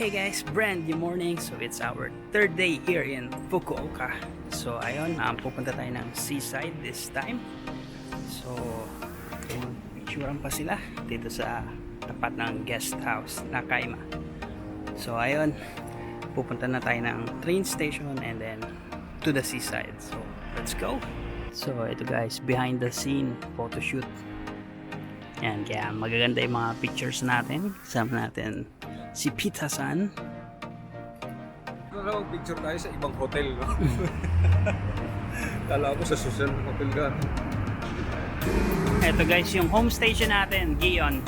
Hey guys, brand new morning. So it's our third day here in Fukuoka. So ayun, pupunta tayo ng seaside this time. So picturean pa sila dito sa tapat ng guest house na Kaima. So ayun, pupunta na tayo ng train station and then to the seaside. So let's go. So ito guys, behind the scene photo shoot. Yan, kaya magaganda yung mga pictures natin. Kasama natin si Pita-san. Ano, picture tayo sa ibang hotel, no? Kala ko sa social hotel ka. Ito guys, yung home station natin, Gion.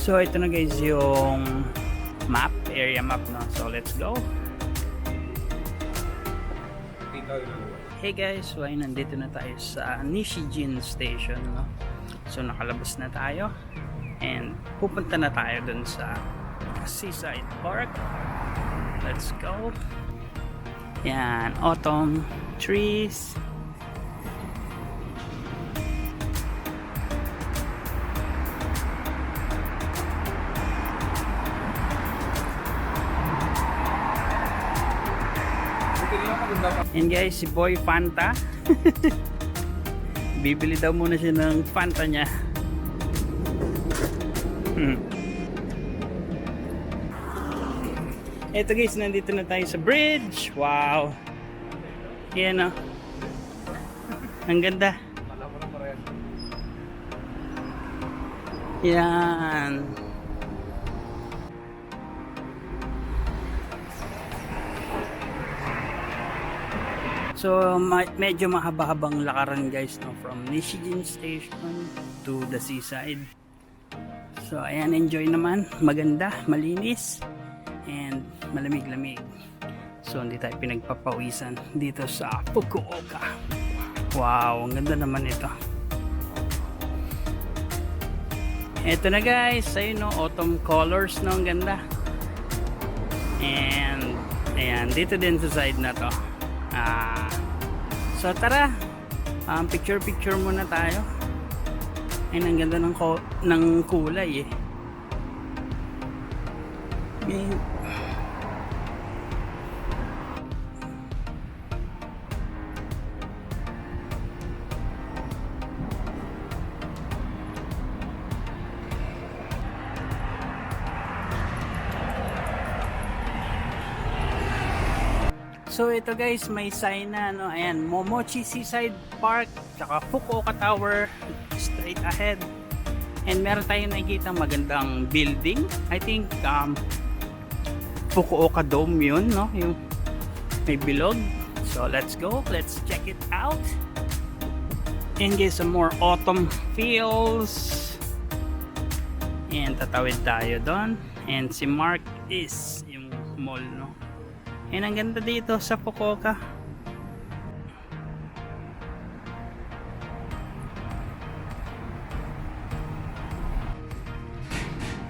So ito na guys yung map, area map, no? So let's go. Hey guys, so ay nandito na tayo sa Nishijin Station, no? So nakalabas na tayo and pupunta na tayo dun sa Seaside Park. Let's go. Yan, autumn trees. And guys, si Boy Fanta. Bibili daw muna siya ng Fanta niya. Eto guys, nandito na tayo sa bridge. Wow. Yan o. Ang ganda. Yan. So medyo mahaba-habang lakaran guys, no, from Nishijin Station to the seaside. So ayan, enjoy naman, maganda, malinis and malamig-lamig. So hindi tayo pinagpapawisan dito sa Fukuoka. Wow, ang ganda naman ito. Ito na guys, ayun, no, autumn colors, no, ang ganda. And ayan, dito din sa side na to. So tara, picture muna tayo. Ay, ang ganda ng kulay eh. So ito guys, may sign na, no, ayan, Momochi Seaside Park, tsaka Fukuoka Tower, straight ahead. And meron tayong nakikita magandang building. I think Fukuoka Dome yun, no, yung may bilog. So let's go, let's check it out and get some more autumn feels. And tatawid tayo doon. And si Mark is yung mall, no. And ang ganda dito sa Fukuoka.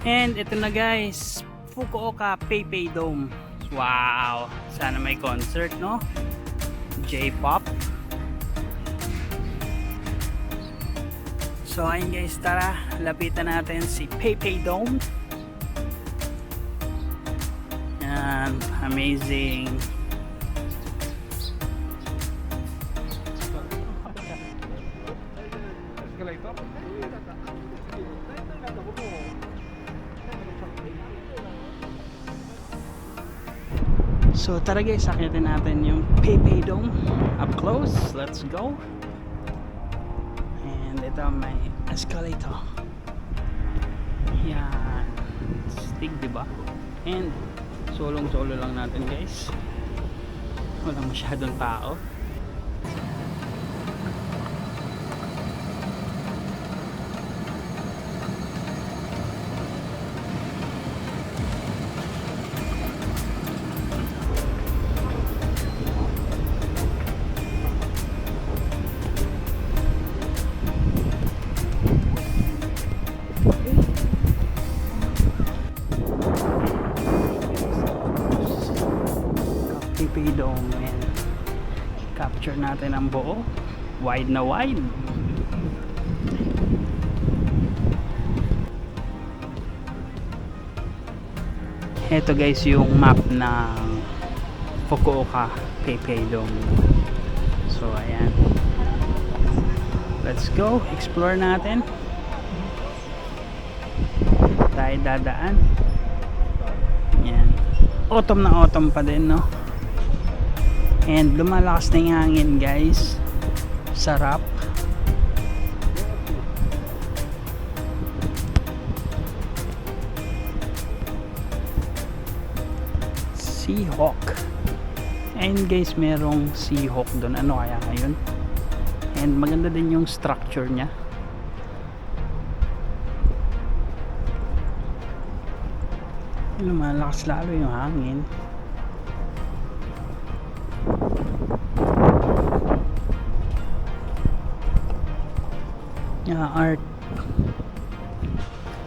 And ito na guys, Fukuoka PayPay Dome. Wow, sana may concert, no? J-pop. So ayun guys, tara, lapitan natin si PayPay Dome. Amazing. So tara guys, akitin natin yung Pepe Dome up close. Let's go. And ito may escalator. Yan. Stig, diba? And solong-solo lang natin guys. Walang masyadong tao. Pepe Dome, and capture natin ang buo, wide na wide. Ito guys yung map ng Fukuoka Pepe Dome. So ayan, let's go explore natin. Tayo dadaan. Yan, autumn na autumn pa din, no? And lumalakas na yung hangin guys. Sarap. Seahawk. And guys, merong Seahawk doon. Ano kaya ngayon? And maganda din yung structure nya. Lumalakas lalo yung hangin. Art.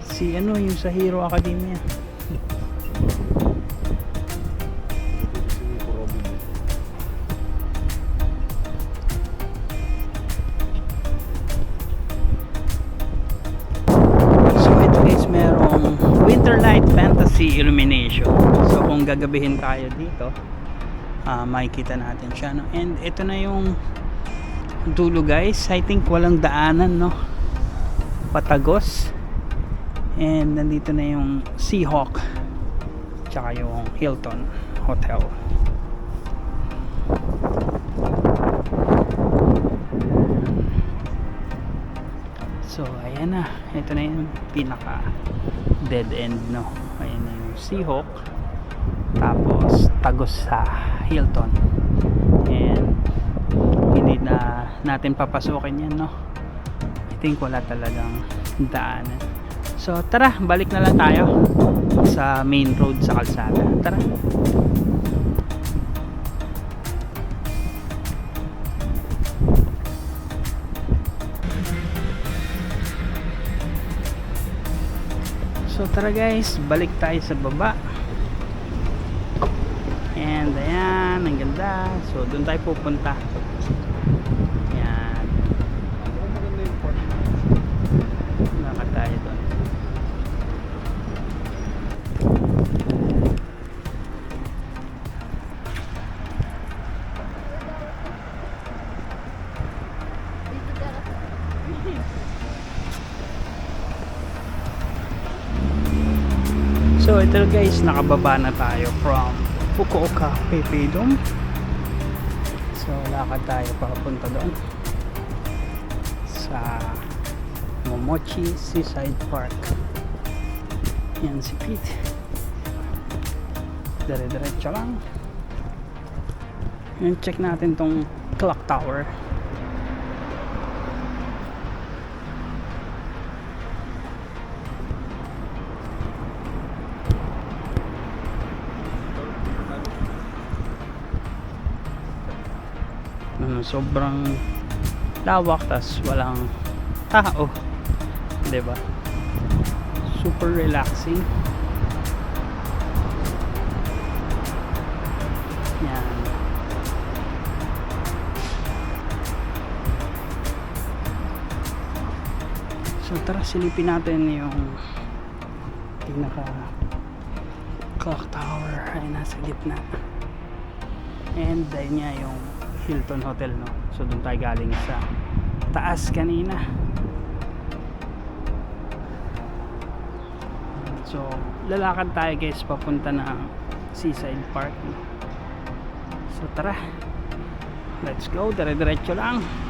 Si ano yung sa Hero Academia. So ito guys, merong Winterlight Fantasy Illumination. So kung gagabihin tayo dito, makikita natin siya, no? And ito na yung dulo guys. I think walang daanan, no? Patagos. And nandito na yung Seahawk tsaka yung Hilton Hotel. So ayan na, ito na yung pinaka dead end, no? Ayan na yung Seahawk, tapos tagos sa Hilton. And hindi na natin papasukin yan, no? I think wala talagang daanan. So tara, balik na lang tayo sa main road sa kalsada. Tara. So tara guys, balik tayo sa baba. And ayan, ang ganda. So doon tayo pupunta. Ayan. Lakad tayo doon. So ito guys, nakababa na tayo from Fukuoka Pepe Dome. So lakad tayo papunta doon sa Momochi Seaside Park. Yan si Pete. Dire-diretso lang. Yan, check natin tong clock tower. Sobrang lawak, tas walang tao, diba? Super relaxing. Yan. So tara, silipin natin yung pinaka clock tower ay nasa gitna. And ayun nga yung Hilton Hotel, no? So doon tayo galing sa taas kanina. So lalakad tayo guys papunta ng Seaside Park, no? So tara, let's go, dire-diretso lang.